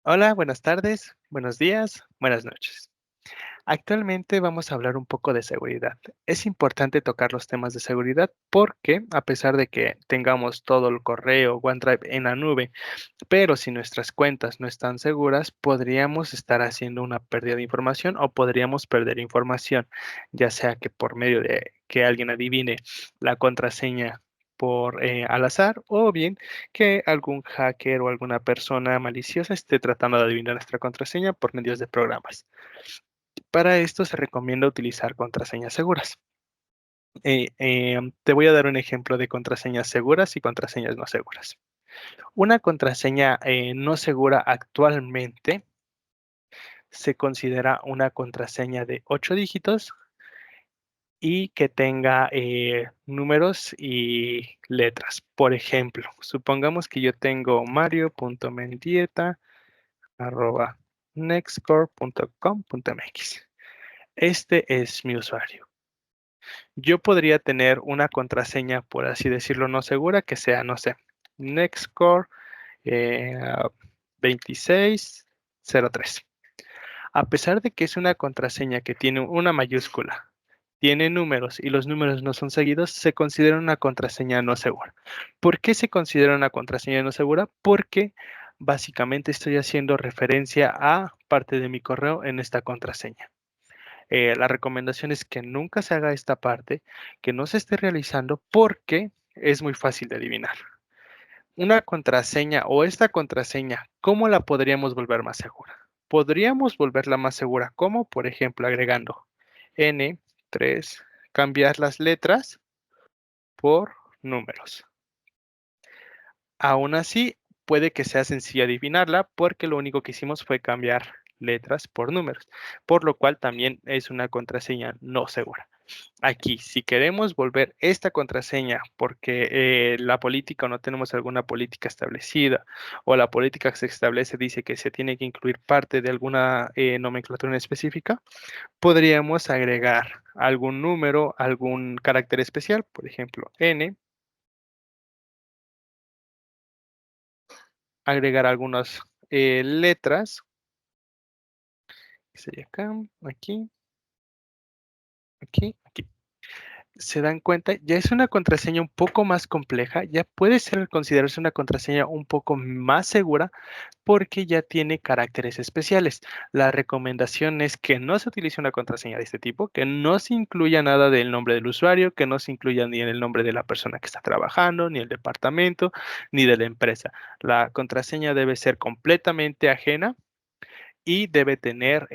Hola, buenas tardes, buenos días, buenas noches. Actualmente vamos a hablar un poco de seguridad. Es importante tocar los temas de seguridad porque a pesar de que tengamos todo el correo, OneDrive en la nube, pero si nuestras cuentas no están seguras, podríamos estar haciendo una pérdida de información o podríamos perder información, ya sea que por medio de que alguien adivine la contraseña por al azar o bien que algún hacker o alguna persona maliciosa esté tratando de adivinar nuestra contraseña por medios de programas. Para esto se recomienda utilizar contraseñas seguras. Te voy a dar un ejemplo de contraseñas seguras y contraseñas no seguras. Una contraseña no segura actualmente se considera una contraseña de 8 dígitos y que tenga números y letras. Por ejemplo, supongamos que yo tengo mario.mendieta@nextcore.com.mx. Este es mi usuario. Yo podría tener una contraseña, por así decirlo, no segura, que sea, no sé, Nextcore eh, 2603. A pesar de que es una contraseña que tiene una mayúscula, tiene números y los números no son seguidos, se considera una contraseña no segura. ¿Por qué se considera una contraseña no segura? Porque básicamente estoy haciendo referencia a parte de mi correo en esta contraseña. La recomendación es que nunca se haga esta parte, que no se esté realizando porque es muy fácil de adivinar. Una contraseña o esta contraseña, ¿cómo la podríamos volver más segura? Podríamos volverla más segura, como por ejemplo agregando N3, cambiar las letras por números. Aún así, puede que sea sencillo adivinarla porque lo único que hicimos fue cambiar letras por números, por lo cual también es una contraseña no segura. Aquí, si queremos volver esta contraseña porque la política o no tenemos alguna política establecida o la política que se establece dice que se tiene que incluir parte de alguna nomenclatura en específica, podríamos agregar algún número, algún carácter especial, por ejemplo, N, agregar algunas letras, que sería acá, aquí, aquí, aquí. Se dan cuenta, ya es una contraseña un poco más compleja, ya puede ser considerarse una contraseña un poco más segura porque ya tiene caracteres especiales. La recomendación es que no se utilice una contraseña de este tipo, que no se incluya nada del nombre del usuario, que no se incluya ni el nombre de la persona que está trabajando, ni el departamento, ni de la empresa. La contraseña debe ser completamente ajena y debe tener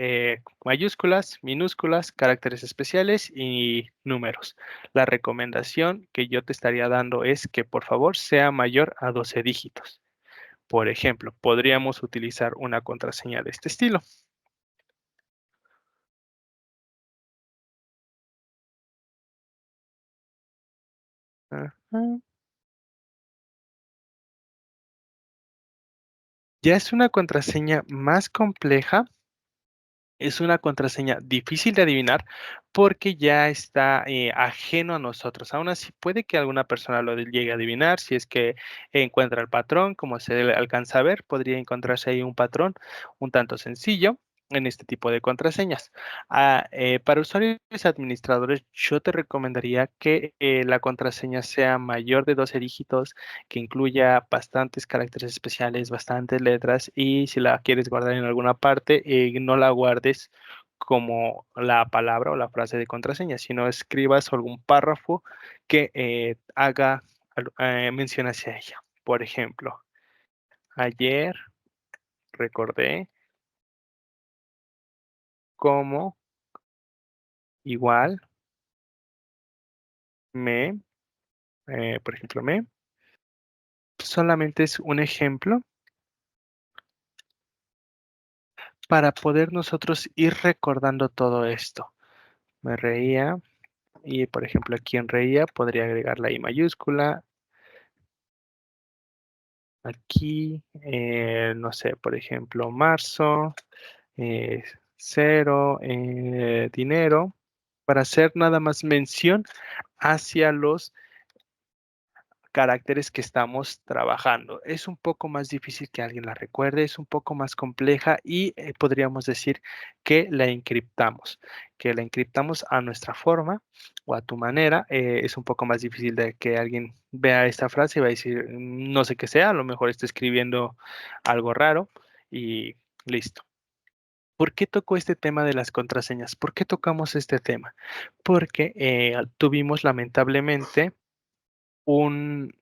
mayúsculas, minúsculas, caracteres especiales y números. La recomendación que yo te estaría dando es que por favor sea mayor a 12 dígitos. Por ejemplo, podríamos utilizar una contraseña de este estilo. Ajá. Ya es una contraseña más compleja, es una contraseña difícil de adivinar porque ya está ajeno a nosotros. Aún así, puede que alguna persona lo llegue a adivinar si es que encuentra el patrón, como se le alcanza a ver, podría encontrarse ahí un patrón un tanto sencillo en este tipo de contraseñas. Para usuarios administradores, yo te recomendaría que la contraseña sea mayor de 12 dígitos, que incluya bastantes caracteres especiales, bastantes letras y si la quieres guardar en alguna parte, no la guardes como la palabra o la frase de contraseña, sino escribas algún párrafo que haga mención hacia ella. Por ejemplo, ayer recordé cómo igual me, por ejemplo, solamente es un ejemplo para poder nosotros ir recordando todo esto. Me reía. Y, por ejemplo, aquí en reía podría agregar la I mayúscula. Aquí, no sé, por ejemplo, marzo, eh, 0, dinero, para hacer nada más mención hacia los caracteres que estamos trabajando. Es un poco más difícil que alguien la recuerde, es un poco más compleja y podríamos decir que la encriptamos a nuestra forma o a tu manera. Es un poco más difícil de que alguien vea esta frase y va a decir, no sé qué sea, a lo mejor está escribiendo algo raro y listo. ¿Por qué tocó este tema de las contraseñas? ¿Por qué tocamos este tema? Porque tuvimos lamentablemente un,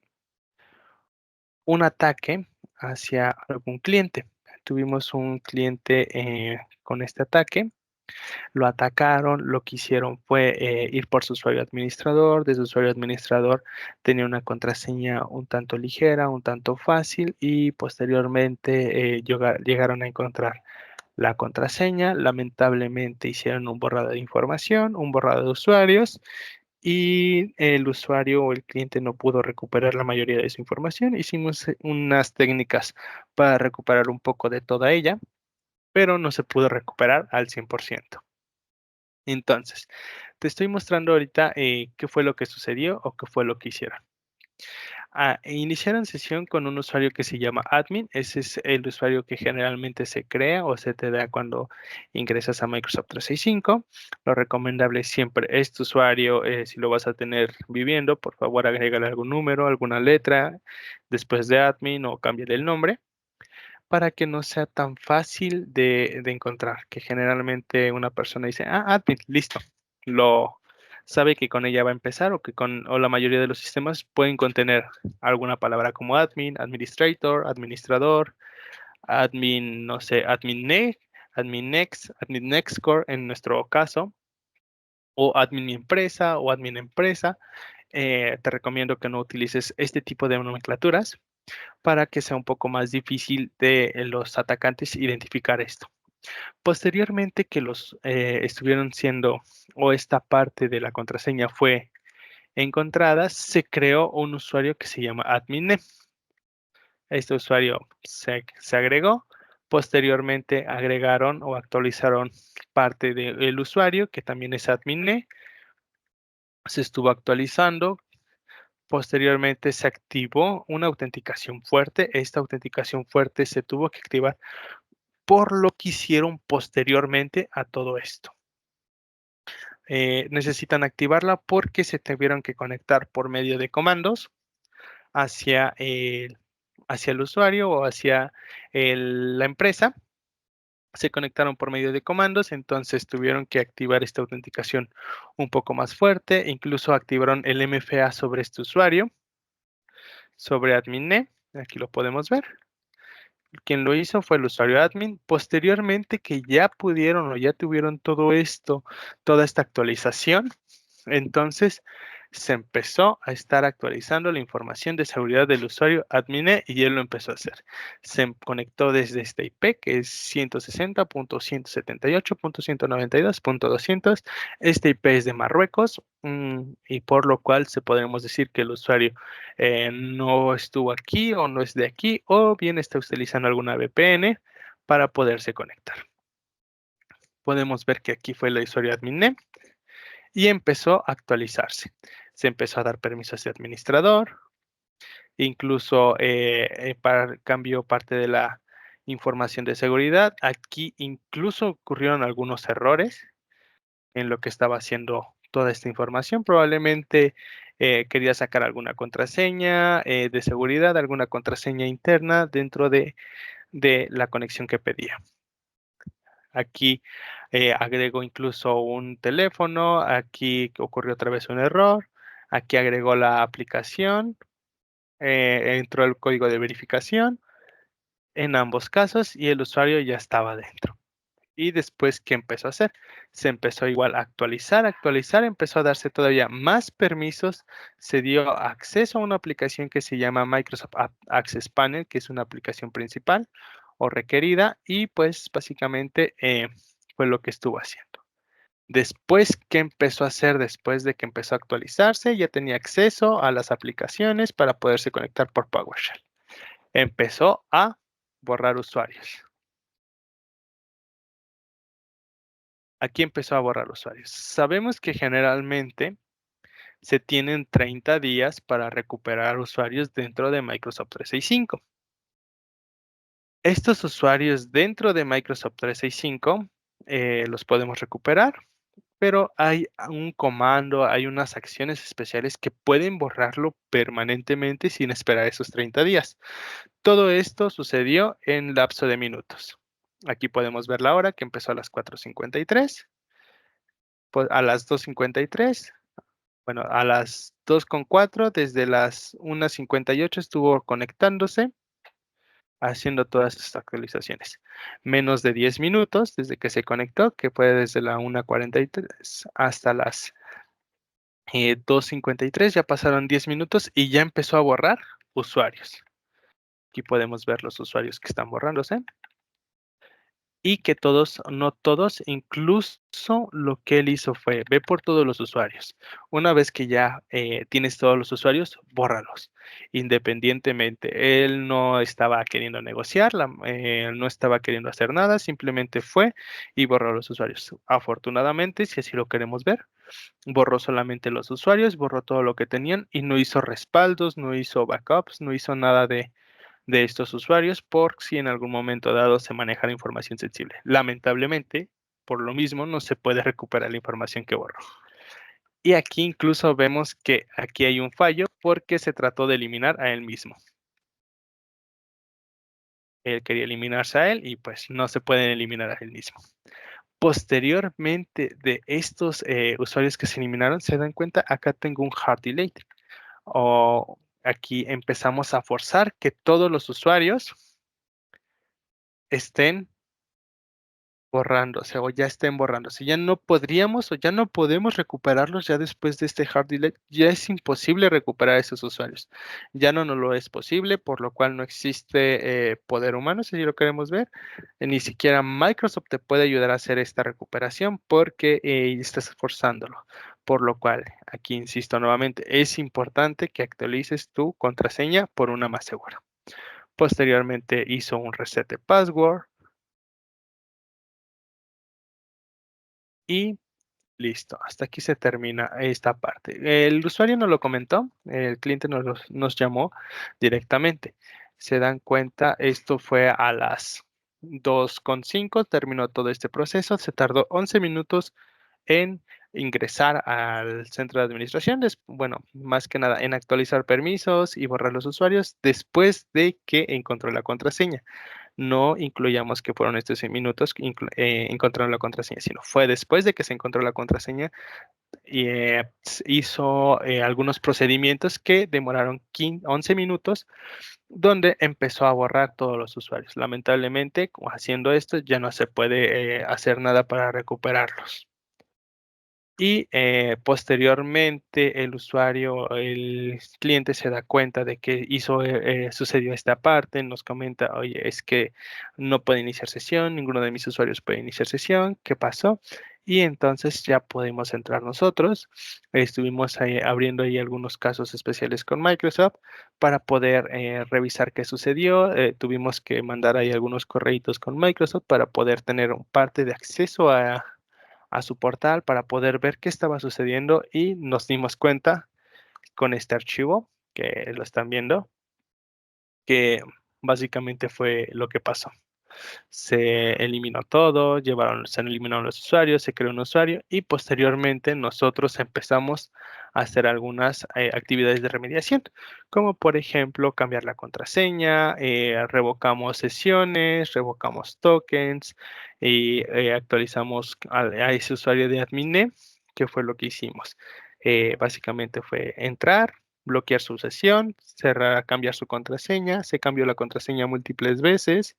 un ataque hacia algún cliente. Tuvimos un cliente con este ataque, lo atacaron, lo que hicieron fue ir por su usuario administrador, de su usuario administrador tenía una contraseña un tanto ligera, un tanto fácil y posteriormente llegaron a encontrar la contraseña, lamentablemente hicieron un borrado de información, un borrado de usuarios y el usuario o el cliente no pudo recuperar la mayoría de su información. Hicimos unas técnicas para recuperar un poco de toda ella, pero no se pudo recuperar al 100%. Entonces, te estoy mostrando ahorita qué fue lo que sucedió o qué fue lo que hicieron. Iniciaron sesión con un usuario que se llama admin. Ese es el usuario que generalmente se crea o se te da cuando ingresas a Microsoft 365. Lo recomendable siempre es tu usuario. Si lo vas a tener viviendo, por favor agrégale algún número, alguna letra después de admin o cámbiale el nombre para que no sea tan fácil de encontrar, que generalmente una persona dice, admin, listo, lo sabe que con ella va a empezar o la mayoría de los sistemas pueden contener alguna palabra como admin, administrator, administrador, admin, no sé, admin next, admin next core en nuestro caso, o admin mi empresa o admin empresa. Te recomiendo que no utilices este tipo de nomenclaturas para que sea un poco más difícil de los atacantes identificar esto. Posteriormente que los estuvieron siendo o esta parte de la contraseña fue encontrada, se creó un usuario que se llama admin. Este usuario se agregó. Posteriormente agregaron o actualizaron parte del usuario que también es admin. Se estuvo actualizando. Posteriormente se activó una autenticación fuerte. Esta autenticación fuerte se tuvo que activar por lo que hicieron posteriormente a todo esto. Necesitan activarla porque se tuvieron que conectar por medio de comandos hacia hacia el usuario o hacia la empresa. Se conectaron por medio de comandos, entonces tuvieron que activar esta autenticación un poco más fuerte. Incluso activaron el MFA sobre este usuario, sobre admin. Aquí lo podemos ver. Quien lo hizo fue el usuario admin. Posteriormente que ya pudieron o ya tuvieron todo esto, toda esta actualización, entonces se empezó a estar actualizando la información de seguridad del usuario admin y él lo empezó a hacer. Se conectó desde esta IP que es 160.178.192.200. Esta IP es de Marruecos y por lo cual se podemos decir que el usuario no estuvo aquí o no es de aquí o bien está utilizando alguna VPN para poderse conectar. Podemos ver que aquí fue el usuario admin y empezó a actualizarse. Se empezó a dar permisos de administrador, incluso cambió parte de la información de seguridad. Aquí incluso ocurrieron algunos errores en lo que estaba haciendo toda esta información. Probablemente quería sacar alguna contraseña de seguridad, alguna contraseña interna dentro de la conexión que pedía. Aquí agregó incluso un teléfono, aquí ocurrió otra vez un error, aquí agregó la aplicación, entró el código de verificación en ambos casos y el usuario ya estaba dentro. Y después, ¿qué empezó a hacer? Se empezó igual a actualizar, empezó a darse todavía más permisos, se dio acceso a una aplicación que se llama Microsoft Access Panel, que es una aplicación principal o requerida, y pues básicamente fue lo que estuvo haciendo. Después, ¿qué empezó a hacer después de que empezó a actualizarse? Ya tenía acceso a las aplicaciones para poderse conectar por PowerShell. Empezó a borrar usuarios. Aquí empezó a borrar usuarios. Sabemos que generalmente Se tienen 30 días para recuperar usuarios dentro de Microsoft 365. Estos usuarios dentro de Microsoft 365 los podemos recuperar, pero hay un comando, hay unas acciones especiales que pueden borrarlo permanentemente sin esperar esos 30 días. Todo esto sucedió en lapso de minutos. Aquí podemos ver la hora que empezó a las 4:53, pues a las 2:53, bueno, a las 2:04, desde las 1:58 estuvo conectándose, haciendo todas estas actualizaciones. Menos de 10 minutos desde que se conectó, que fue desde la 1:43 hasta las 2:53, ya pasaron 10 minutos y ya empezó a borrar usuarios. Aquí podemos ver los usuarios que están borrándose. Y que todos, no todos, incluso lo que él hizo fue, ve por todos los usuarios. Una vez que ya tienes todos los usuarios, bórralos, independientemente. Él no estaba queriendo negociar, no estaba queriendo hacer nada, simplemente fue y borró los usuarios. Afortunadamente, si así lo queremos ver, borró solamente los usuarios, borró todo lo que tenían y no hizo respaldos, no hizo backups, no hizo nada de estos usuarios por si en algún momento dado se maneja la información sensible. Lamentablemente, por lo mismo, no se puede recuperar la información que borró. Y aquí incluso vemos que aquí hay un fallo porque se trató de eliminar a él mismo. Él quería eliminarse a él y pues no se pueden eliminar a él mismo. Posteriormente de estos usuarios que se eliminaron, se dan cuenta, acá tengo un hard delete. O aquí empezamos a forzar que todos los usuarios estén borrándose o ya estén borrándose. Ya no podríamos o ya no podemos recuperarlos ya después de este hard delete. Ya es imposible recuperar a esos usuarios. Ya no nos lo es posible, por lo cual no existe poder humano, si lo queremos ver. Ni siquiera Microsoft te puede ayudar a hacer esta recuperación porque estás forzándolo. Por lo cual, aquí insisto nuevamente, es importante que actualices tu contraseña por una más segura. Posteriormente hizo un reset de password y listo, hasta aquí se termina esta parte. El usuario nos lo comentó, el cliente nos llamó directamente. Se dan cuenta, esto fue a las 2:05, terminó todo este proceso, se tardó 11 minutos en ingresar al centro de administración, bueno, más que nada en actualizar permisos y borrar los usuarios después de que encontró la contraseña. No incluyamos que fueron estos 100 minutos encontraron la contraseña, sino fue después de que se encontró la contraseña y hizo algunos procedimientos que demoraron 11 minutos, donde empezó a borrar todos los usuarios. Lamentablemente, haciendo esto, ya no se puede hacer nada para recuperarlos. Y posteriormente el cliente se da cuenta de que sucedió esta parte, nos comenta, oye, es que no puede iniciar sesión, ninguno de mis usuarios puede iniciar sesión, ¿qué pasó? Y entonces ya podemos entrar nosotros. Estuvimos abriendo ahí algunos casos especiales con Microsoft para poder revisar qué sucedió. Tuvimos que mandar ahí algunos correitos con Microsoft para poder tener un parte de acceso a su portal para poder ver qué estaba sucediendo y nos dimos cuenta con este archivo que lo están viendo, que básicamente fue lo que pasó. Se eliminó todo, se eliminaron los usuarios, se creó un usuario y posteriormente nosotros empezamos a hacer algunas actividades de remediación, como por ejemplo cambiar la contraseña, revocamos sesiones, revocamos tokens y actualizamos a ese usuario de admin, que fue lo que hicimos. Básicamente fue entrar, bloquear su sesión, cerrar, cambiar su contraseña, se cambió la contraseña múltiples veces.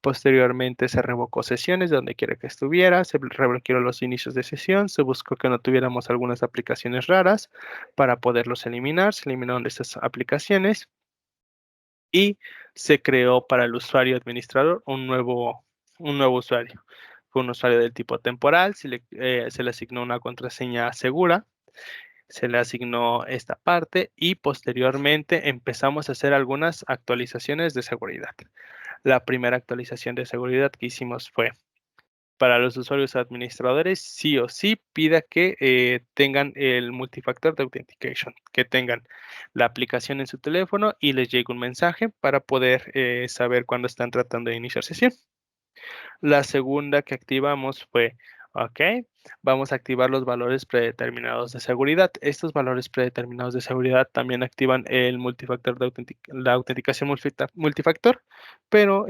Posteriormente se revocó sesiones de donde quiera que estuviera, se rebloquearon los inicios de sesión, se buscó que no tuviéramos algunas aplicaciones raras para poderlos eliminar, se eliminaron estas aplicaciones y se creó para el usuario administrador un nuevo usuario. Fue un usuario del tipo temporal, se le asignó una contraseña segura, se le asignó esta parte y posteriormente empezamos a hacer algunas actualizaciones de seguridad. La primera actualización de seguridad que hicimos fue Para los usuarios administradores, sí o sí pida que tengan el multifactor de authentication, que tengan la aplicación en su teléfono y les llegue un mensaje para poder saber cuándo están tratando de iniciar sesión. La segunda que activamos fue, okey, vamos a activar los valores predeterminados de seguridad. Estos valores predeterminados de seguridad también activan el multifactor de la autenticación multifactor, pero,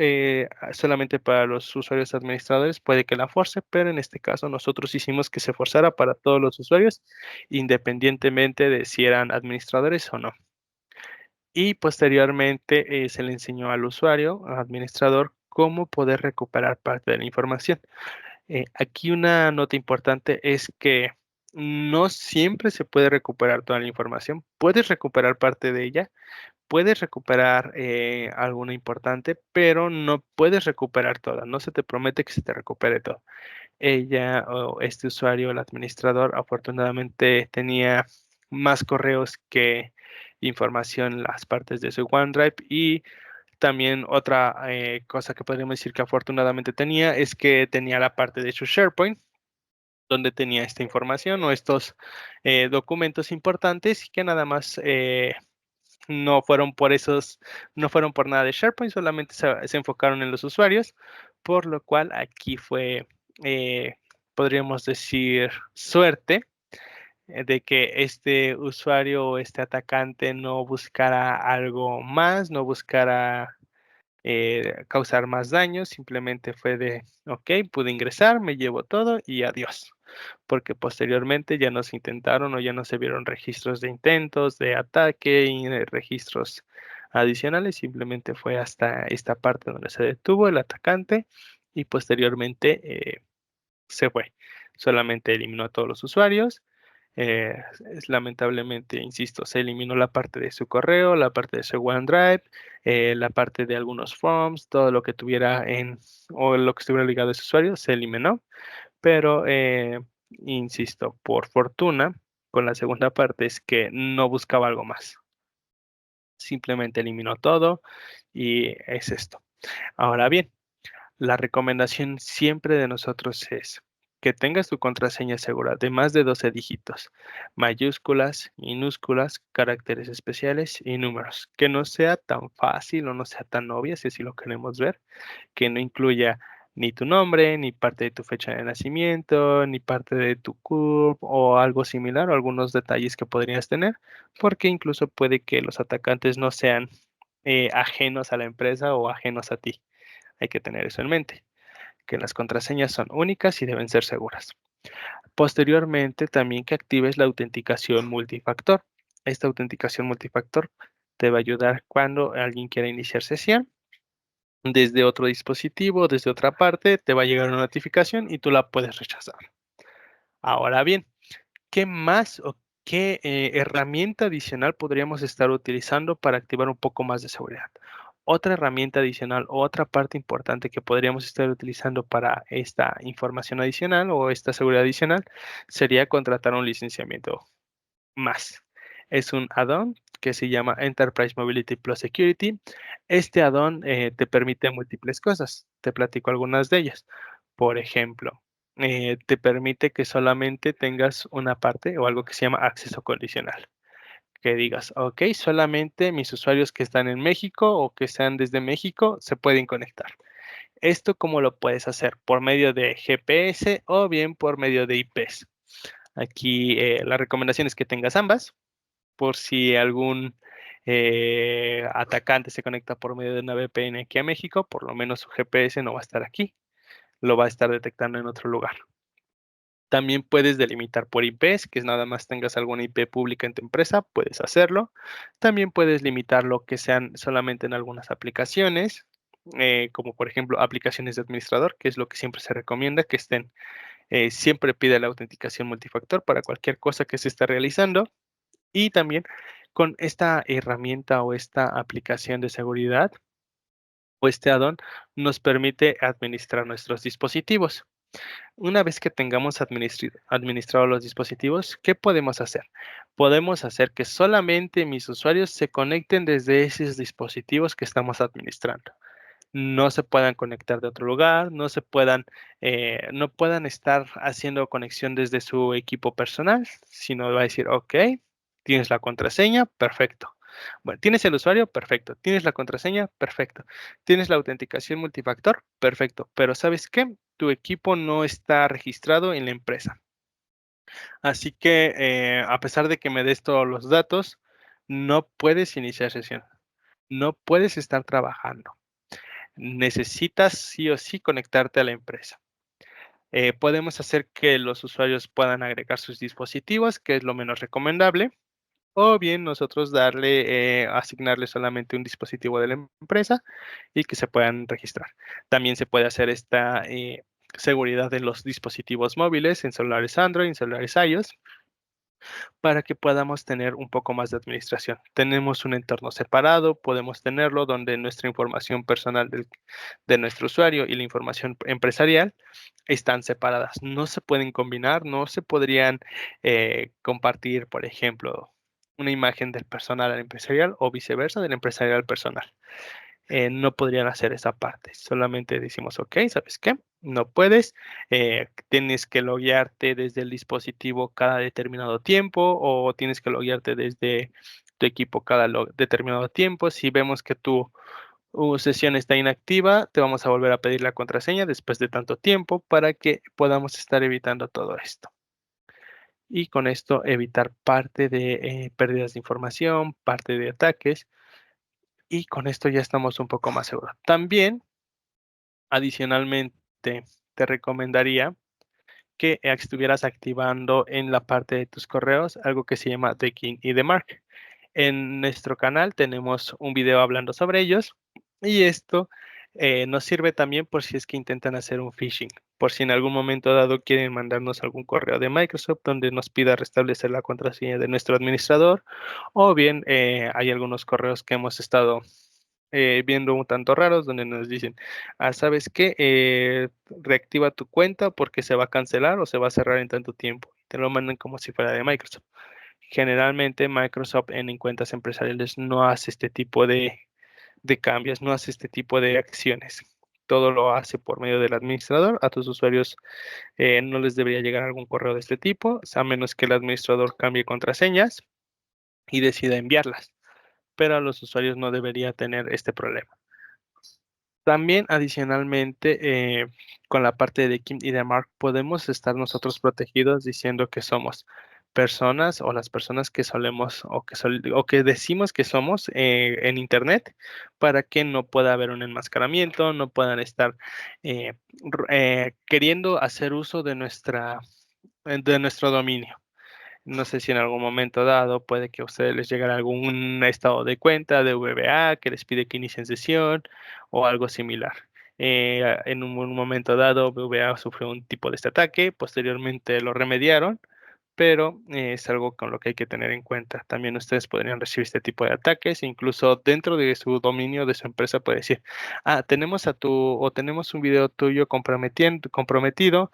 solamente para los usuarios administradores puede que la force, pero en este caso nosotros hicimos que se forzara para todos los usuarios, independientemente de si eran administradores o no. Y posteriormente, se le enseñó al usuario, al administrador, cómo poder recuperar parte de la información. Aquí una nota importante es que no siempre se puede recuperar toda la información. Puedes recuperar parte de ella, puedes recuperar alguna importante, pero no puedes recuperar toda. No se te promete que se te recupere todo. Ella o este usuario, el administrador, afortunadamente tenía más correos que información en las partes de su OneDrive y también otra, cosa que podríamos decir que afortunadamente tenía, es que tenía la parte de su SharePoint, donde tenía esta información o estos, documentos importantes y que nada más, no fueron por esos no fueron por nada de SharePoint, solamente se enfocaron en los usuarios, por lo cual aquí fue, eh, podríamos decir, suerte, de que este usuario o este atacante no buscara algo más, no buscara causar más daño, simplemente fue de, ok, pude ingresar, me llevo todo y adiós, porque posteriormente ya no se intentaron o ya no se vieron registros de intentos de ataque y registros adicionales, simplemente fue hasta esta parte donde se detuvo el atacante y posteriormente se fue. Solamente eliminó a todos los usuarios. Lamentablemente, insisto, se eliminó la parte de su correo, la parte de su OneDrive, la parte de algunos forms, todo lo que tuviera en o lo que estuviera ligado a ese usuario se eliminó, pero, insisto, por fortuna, con la segunda parte es que no buscaba algo más. Simplemente eliminó todo y es esto. Ahora bien, la recomendación siempre de nosotros es que tengas tu contraseña segura de más de 12 dígitos, mayúsculas, minúsculas, caracteres especiales y números. Que no sea tan fácil o no sea tan obvia, si así lo queremos ver, que no incluya ni tu nombre, ni parte de tu fecha de nacimiento, ni parte de tu CURP o algo similar, o algunos detalles que podrías tener, porque incluso puede que los atacantes no sean ajenos a la empresa o ajenos a ti. Hay que tener eso en mente, que las contraseñas son únicas y deben ser seguras. Posteriormente, también que actives la autenticación multifactor. Esta autenticación multifactor te va a ayudar cuando alguien quiera iniciar sesión desde otro dispositivo, desde otra parte, te va a llegar una notificación y tú la puedes rechazar. Ahora bien, ¿qué más o qué herramienta adicional podríamos estar utilizando para activar un poco más de seguridad? Otra herramienta adicional o otra parte importante que podríamos estar utilizando para esta información adicional o esta seguridad adicional sería contratar un licenciamiento más. Es un add-on que se llama Enterprise Mobility Plus Security. Este add-on te permite múltiples cosas. Te platico algunas de ellas. Por ejemplo, te permite que solamente tengas una parte o algo que se llama acceso condicional. Que digas, ok, solamente mis usuarios que están en México o que sean desde México se pueden conectar. ¿Esto cómo lo puedes hacer? Por medio de GPS o bien por medio de IPs. Aquí la recomendación es que tengas ambas por si algún atacante se conecta por medio de una VPN aquí a México, por lo menos su GPS no va a estar aquí, lo va a estar detectando en otro lugar. También puedes delimitar por IPs, que es nada más tengas alguna IP pública en tu empresa, puedes hacerlo. También puedes limitarlo que sean solamente en algunas aplicaciones, como por ejemplo aplicaciones de administrador, que es lo que siempre se recomienda, que estén, siempre pide la autenticación multifactor para cualquier cosa que se esté realizando. Y también con esta herramienta o esta aplicación de seguridad o este add-on nos permite administrar nuestros dispositivos. Una vez que tengamos administrados los dispositivos, ¿qué podemos hacer? Podemos hacer que solamente mis usuarios se conecten desde esos dispositivos que estamos administrando. no se puedan conectar de otro lugar, no puedan estar haciendo conexión desde su equipo personal, sino va a decir, ok, tienes la contraseña, perfecto. Bueno, ¿tienes el usuario? Perfecto. ¿Tienes la contraseña? Perfecto. ¿Tienes la autenticación multifactor? Perfecto. Pero ¿sabes qué? Tu equipo no está registrado en la empresa. Así que, a pesar de que me des todos los datos, no puedes iniciar sesión, no puedes estar trabajando. Necesitas sí o sí conectarte a la empresa. Podemos hacer que los usuarios puedan agregar sus dispositivos, que es lo menos recomendable, o bien nosotros asignarle solamente un dispositivo de la empresa y que se puedan registrar. También se puede hacer esta seguridad de los dispositivos móviles en celulares Android, en celulares iOS, para que podamos tener un poco más de administración. Tenemos un entorno separado, podemos tenerlo donde nuestra información personal de nuestro usuario y la información empresarial están separadas. No se pueden combinar, no se podrían compartir, por ejemplo, una imagen del personal al empresarial o viceversa, del empresarial al personal. No podrían hacer esa parte. Solamente decimos, ok, ¿sabes qué? No puedes, tienes que loguearte desde el dispositivo cada determinado tiempo o tienes que loguearte desde tu equipo cada determinado tiempo. Si vemos que tu sesión está inactiva, te vamos a volver a pedir la contraseña después de tanto tiempo para que podamos estar evitando todo esto. Y con esto evitar parte de pérdidas de información, parte de ataques, y con esto ya estamos un poco más seguros. También, adicionalmente, te recomendaría que estuvieras activando en la parte de tus correos algo que se llama The King y The Mark. En nuestro canal tenemos un video hablando sobre ellos y esto nos sirve también por si es que intentan hacer un phishing, por si en algún momento dado quieren mandarnos algún correo de Microsoft donde nos pida restablecer la contraseña de nuestro administrador, o bien hay algunos correos que hemos estado viendo un tanto raros donde nos dicen, ¿sabes qué? Reactiva tu cuenta porque se va a cancelar o se va a cerrar en tanto tiempo. Te lo mandan como si fuera de Microsoft. Generalmente Microsoft en cuentas empresariales no hace este tipo de cambios, no hace este tipo de acciones. Todo lo hace por medio del administrador. A tus usuarios no les debería llegar algún correo de este tipo, a menos que el administrador cambie contraseñas y decida enviarlas. Pero a los usuarios no debería tener este problema. También adicionalmente, con la parte de Kim y de Mark, podemos estar nosotros protegidos diciendo que somos personas o las personas que solemos o que decimos que somos en Internet para que no pueda haber un enmascaramiento, no puedan estar queriendo hacer uso de nuestro dominio. No sé si en algún momento dado puede que a ustedes les llegue algún estado de cuenta de VBA que les pide que inicien sesión o algo similar. En un momento dado, VBA sufrió un tipo de este ataque, posteriormente lo remediaron, pero es algo con lo que hay que tener en cuenta. También ustedes podrían recibir este tipo de ataques, incluso dentro de su dominio de su empresa puede decir, tenemos un video tuyo comprometido,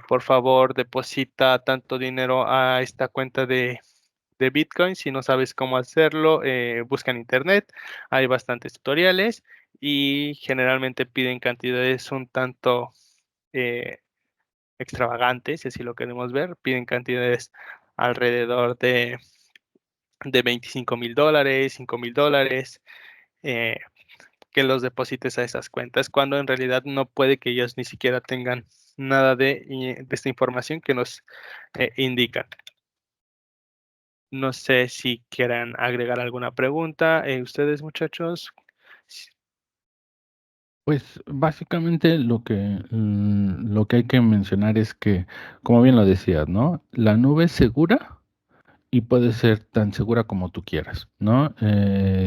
por favor deposita tanto dinero a esta cuenta de Bitcoin. Si no sabes cómo hacerlo, busca en internet, hay bastantes tutoriales y generalmente piden cantidades un tanto eh, extravagantes, si así lo queremos ver, piden cantidades alrededor de $25,000, $5,000, eh, que los deposites a esas cuentas, cuando en realidad no puede que ellos ni siquiera tengan nada de esta información que nos indican. No sé si quieran agregar alguna pregunta, ustedes muchachos. Pues, básicamente lo que hay que mencionar es que, como bien lo decías, ¿no? La nube es segura y puede ser tan segura como tú quieras, ¿no?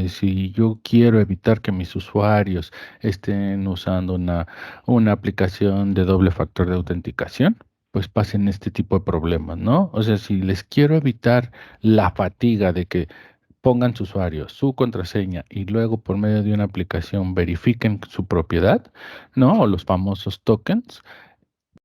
Si yo quiero evitar que mis usuarios estén usando una aplicación de doble factor de autenticación, pues pasen este tipo de problemas, ¿no? O sea, si les quiero evitar la fatiga de que pongan su usuario, su contraseña y luego por medio de una aplicación verifiquen su propiedad, ¿no? O los famosos tokens,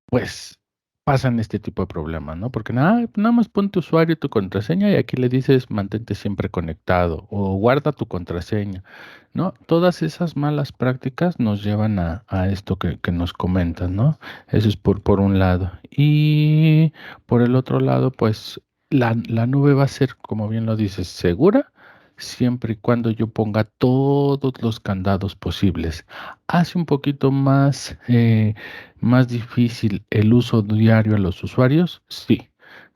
pues pasan este tipo de problemas, ¿no? Porque nada más pon tu usuario y tu contraseña y aquí le dices mantente siempre conectado o guarda tu contraseña, ¿no? Todas esas malas prácticas nos llevan a esto que nos comentas, ¿no? Eso es por un lado. Y por el otro lado, pues la nube va a ser, como bien lo dices, segura siempre y cuando yo ponga todos los candados posibles. Hace un poquito más difícil el uso diario a los usuarios, sí,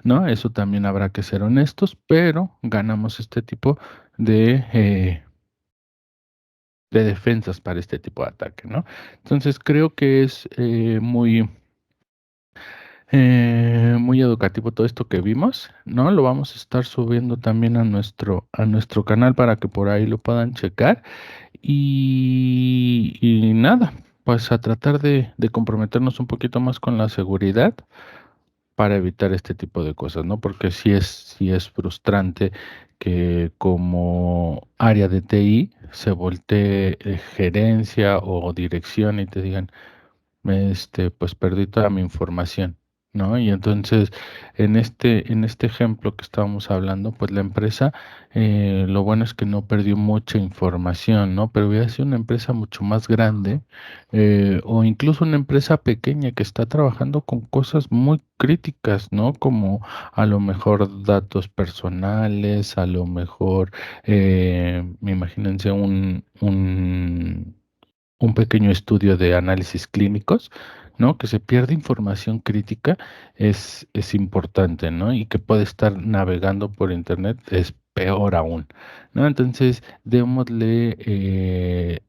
¿no? Eso también habrá que ser honestos, pero ganamos este tipo de defensas para este tipo de ataque, ¿no? Entonces creo que es muy educativo todo esto que vimos, ¿no? Lo vamos a estar subiendo también a nuestro canal para que por ahí lo puedan checar. Y nada, pues a tratar de comprometernos un poquito más con la seguridad para evitar este tipo de cosas, ¿no? Porque sí es frustrante que como área de TI se voltee gerencia o dirección y te digan, pues perdí toda mi información, ¿no? Y entonces, en este ejemplo que estábamos hablando, pues la empresa, lo bueno es que no perdió mucha información, ¿no? Pero hubiera sido una empresa mucho más grande, o incluso una empresa pequeña que está trabajando con cosas muy críticas, ¿no? Como a lo mejor datos personales, a lo mejor, imagínense un pequeño estudio de análisis clínicos, ¿no? Que se pierde información crítica es importante, ¿no? Y que puede estar navegando por internet es peor aún, ¿no? Entonces, démosle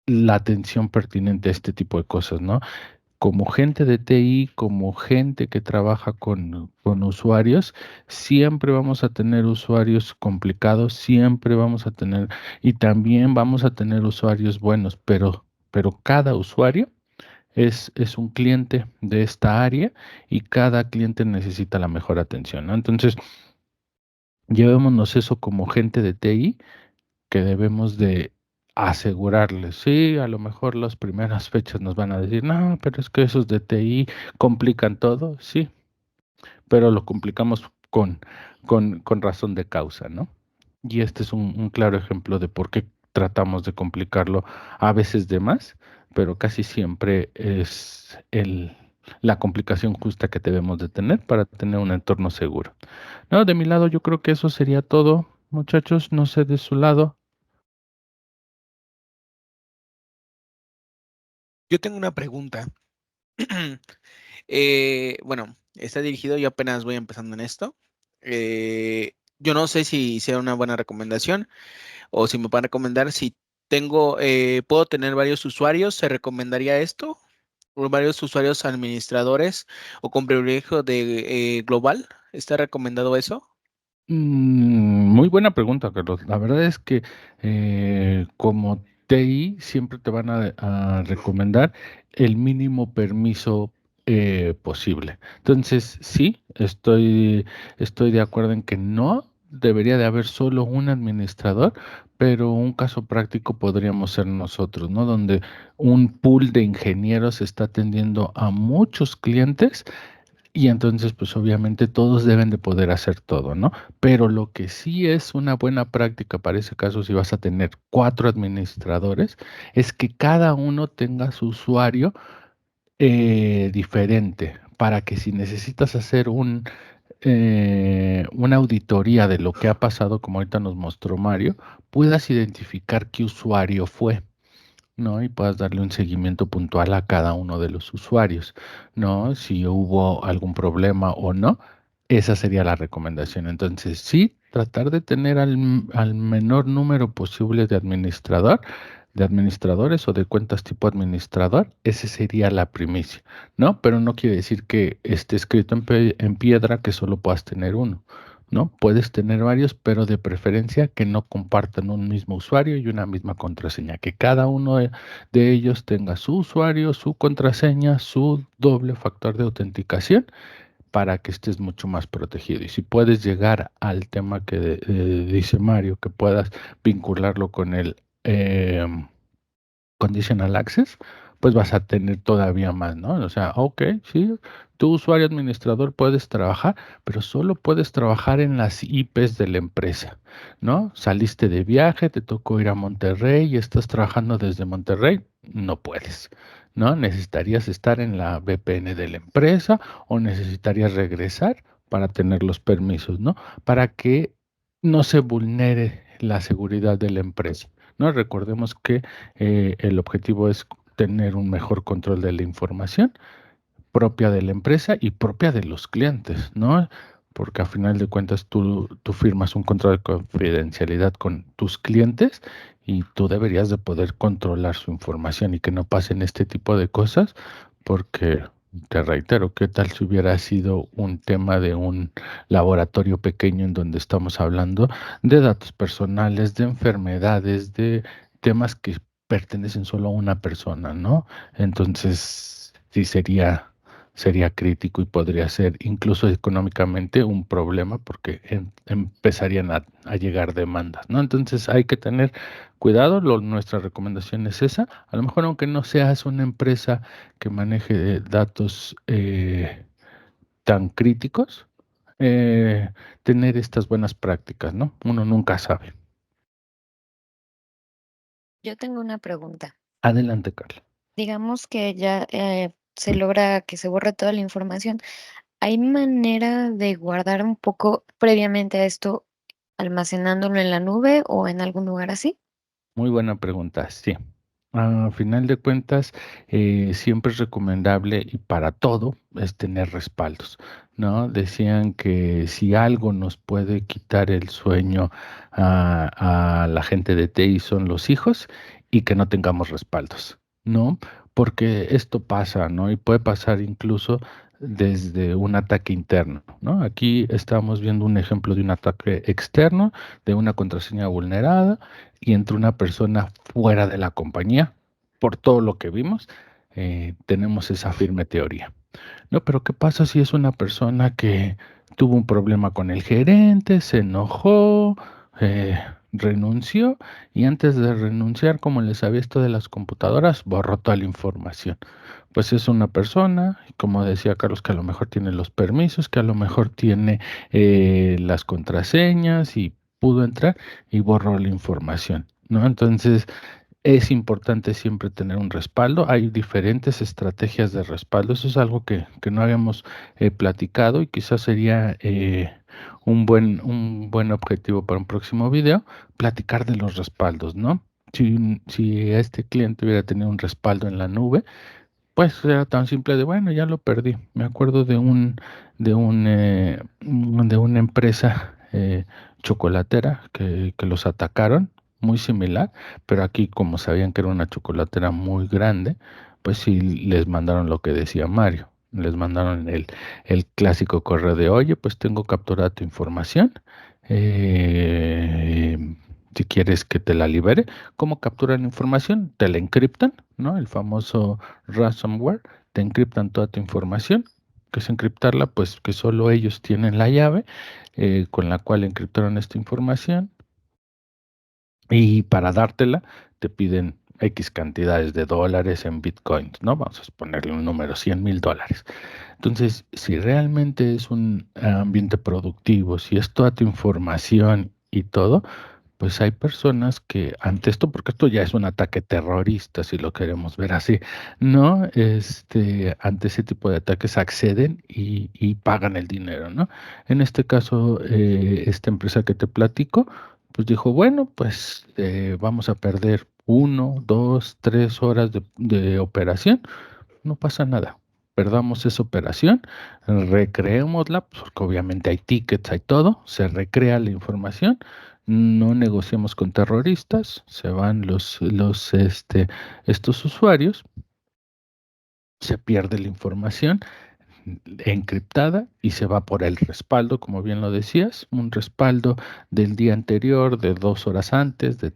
la atención pertinente a este tipo de cosas, ¿no? Como gente de TI, como gente que trabaja con usuarios, siempre vamos a tener usuarios complicados, siempre vamos a tener, y también vamos a tener usuarios buenos, pero cada usuario es un cliente de esta área y cada cliente necesita la mejor atención, ¿no? Entonces, llevémonos eso como gente de TI que debemos de asegurarles. Sí, a lo mejor las primeras fechas nos van a decir, no, pero es que esos de TI complican todo. Sí, pero lo complicamos con razón de causa, ¿no? Y este es un claro ejemplo de por qué tratamos de complicarlo a veces de más, pero casi siempre es la complicación justa que debemos de tener para tener un entorno seguro. No, de mi lado yo creo que eso sería todo, muchachos, no sé de su lado. Yo tengo una pregunta. Bueno, está dirigido, yo apenas voy empezando en esto. Yo no sé si sea una buena recomendación o si me pueden recomendar si puedo tener varios usuarios, ¿se recomendaría esto? ¿O varios usuarios administradores o con privilegio de global? ¿Está recomendado eso? Muy buena pregunta, Carlos. La verdad es que como TI siempre te van a recomendar el mínimo permiso posible. Entonces, sí, estoy de acuerdo en que no debería de haber solo un administrador, pero un caso práctico podríamos ser nosotros, ¿no? Donde un pool de ingenieros está atendiendo a muchos clientes y entonces, pues obviamente todos deben de poder hacer todo, ¿no? Pero lo que sí es una buena práctica para ese caso, si vas a tener 4 administradores, es que cada uno tenga su usuario diferente, para que si necesitas hacer una auditoría de lo que ha pasado, como ahorita nos mostró Mario, puedas identificar qué usuario fue. ¿No? Y puedas darle un seguimiento puntual a cada uno de los usuarios, ¿no? Si hubo algún problema o no, esa sería la recomendación. Entonces, sí, tratar de tener al menor número posible de administradores o de cuentas tipo administrador, ese sería la primicia, ¿no? Pero no quiere decir que esté escrito en piedra que solo puedas tener uno. ¿No? Puedes tener varios, pero de preferencia que no compartan un mismo usuario y una misma contraseña, que cada uno de ellos tenga su usuario, su contraseña, su doble factor de autenticación para que estés mucho más protegido. Y si puedes llegar al tema que dice Mario, que puedas vincularlo con el conditional access, pues vas a tener todavía más, ¿no? O sea, ok, sí, tú usuario administrador puedes trabajar, pero solo puedes trabajar en las IPs de la empresa, ¿no? Saliste de viaje, te tocó ir a Monterrey y estás trabajando desde Monterrey, no puedes, ¿no? Necesitarías estar en la VPN de la empresa o necesitarías regresar para tener los permisos, ¿no? Para que no se vulnere la seguridad de la empresa, ¿no? Recordemos que el objetivo es tener un mejor control de la información propia de la empresa y propia de los clientes, ¿no? Porque a final de cuentas tú firmas un contrato de confidencialidad con tus clientes y tú deberías de poder controlar su información y que no pasen este tipo de cosas, porque te reitero, ¿qué tal si hubiera sido un tema de un laboratorio pequeño en donde estamos hablando de datos personales, de enfermedades, de temas que pertenecen solo a una persona, ¿no? Entonces, sí sería crítico y podría ser incluso económicamente un problema porque empezarían a llegar demandas, ¿no? Entonces hay que tener cuidado, nuestra recomendación es esa. A lo mejor aunque no seas una empresa que maneje datos tan críticos, eh, tener estas buenas prácticas, ¿no? Uno nunca sabe. Yo tengo una pregunta. Adelante, Carla. Digamos que ya se logra que se borre toda la información. ¿Hay manera de guardar un poco previamente a esto, almacenándolo en la nube o en algún lugar así? Muy buena pregunta, sí. A final de cuentas, siempre es recomendable y para todo es tener respaldos, ¿no? Decían que si algo nos puede quitar el sueño a la gente de TI son los hijos y que no tengamos respaldos, ¿no? Porque esto pasa, ¿no? Y puede pasar incluso desde un ataque interno, ¿no? Aquí estamos viendo un ejemplo de un ataque externo, de una contraseña vulnerada y entre una persona fuera de la compañía, por todo lo que vimos, tenemos esa firme teoría. No, pero ¿qué pasa si es una persona que tuvo un problema con el gerente, se enojó, eh, renunció y antes de renunciar, como les había esto de las computadoras, borró toda la información? Pues es una persona, como decía Carlos, que a lo mejor tiene los permisos, que a lo mejor tiene las contraseñas y pudo entrar y borró la información, ¿no? Entonces, es importante siempre tener un respaldo. Hay diferentes estrategias de respaldo. Eso es algo que no habíamos platicado y quizás sería un buen objetivo para un próximo video, platicar de los respaldos, ¿no? Si este cliente hubiera tenido un respaldo en la nube, pues era tan simple de, bueno, ya lo perdí. Me acuerdo de una empresa chocolatera que los atacaron, muy similar, pero aquí como sabían que era una chocolatera muy grande, pues sí les mandaron lo que decía Mario. Les mandaron el clásico correo de, oye, pues tengo capturada tu información. eh, si quieres que te la libere, ¿cómo capturan la información? Te la encriptan, ¿no? El famoso ransomware, te encriptan toda tu información, que es encriptarla, pues que solo ellos tienen la llave con la cual encriptaron esta información y para dártela te piden X cantidades de dólares en bitcoins, ¿no? Vamos a ponerle un número, $100,000. Entonces, si realmente es un ambiente productivo, si es toda tu información y todo, pues hay personas que ante esto, porque esto ya es un ataque terrorista, si lo queremos ver así, ¿no? Ante ese tipo de ataques acceden y pagan el dinero, ¿no? En este caso, esta empresa que te platico, pues dijo, bueno, pues vamos a perder 1, 2, 3 horas de operación, no pasa nada. Perdamos esa operación, recreémosla, porque obviamente hay tickets, hay todo, se recrea la información, no negociemos con terroristas, se van estos usuarios, se pierde la información encriptada y se va por el respaldo, como bien lo decías, un respaldo del día anterior, de 2 horas antes, de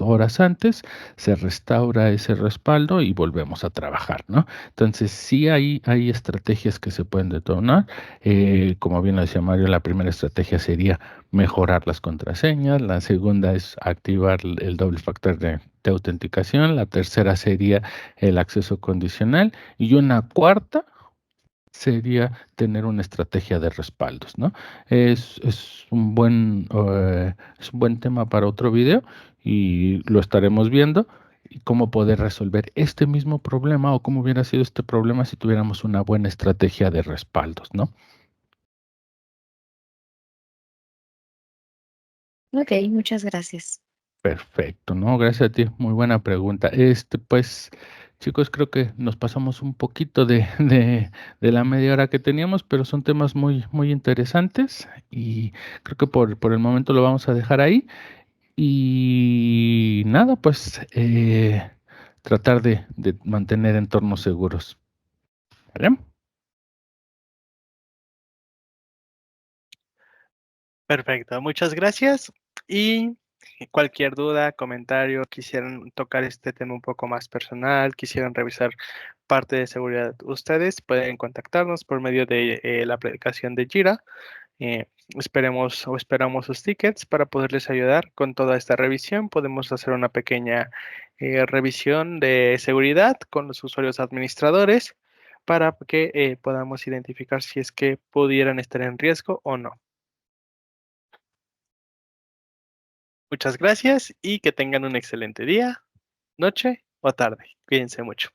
horas antes, se restaura ese respaldo y volvemos a trabajar, ¿no? Entonces, sí hay estrategias que se pueden detonar. Como bien lo decía Mario, la primera estrategia sería mejorar las contraseñas, la segunda es activar el doble factor de autenticación, la tercera sería el acceso condicional y una cuarta sería tener una estrategia de respaldos, ¿no? Es un buen tema para otro video y lo estaremos viendo y cómo poder resolver este mismo problema o cómo hubiera sido este problema si tuviéramos una buena estrategia de respaldos, ¿no? Ok, muchas gracias. Perfecto, ¿no? Gracias a ti, muy buena pregunta. Pues, chicos, creo que nos pasamos un poquito de la media hora que teníamos, pero son temas muy, muy interesantes y creo que por el momento lo vamos a dejar ahí. Y nada, pues tratar de mantener entornos seguros. ¿Vale? Perfecto, muchas gracias. Y cualquier duda, comentario, quisieran tocar este tema un poco más personal, quisieran revisar parte de seguridad, ustedes pueden contactarnos por medio de la aplicación de Jira. Esperamos sus tickets para poderles ayudar con toda esta revisión. Podemos hacer una pequeña revisión de seguridad con los usuarios administradores para que podamos identificar si es que pudieran estar en riesgo o no. Muchas gracias y que tengan un excelente día, noche o tarde. Cuídense mucho.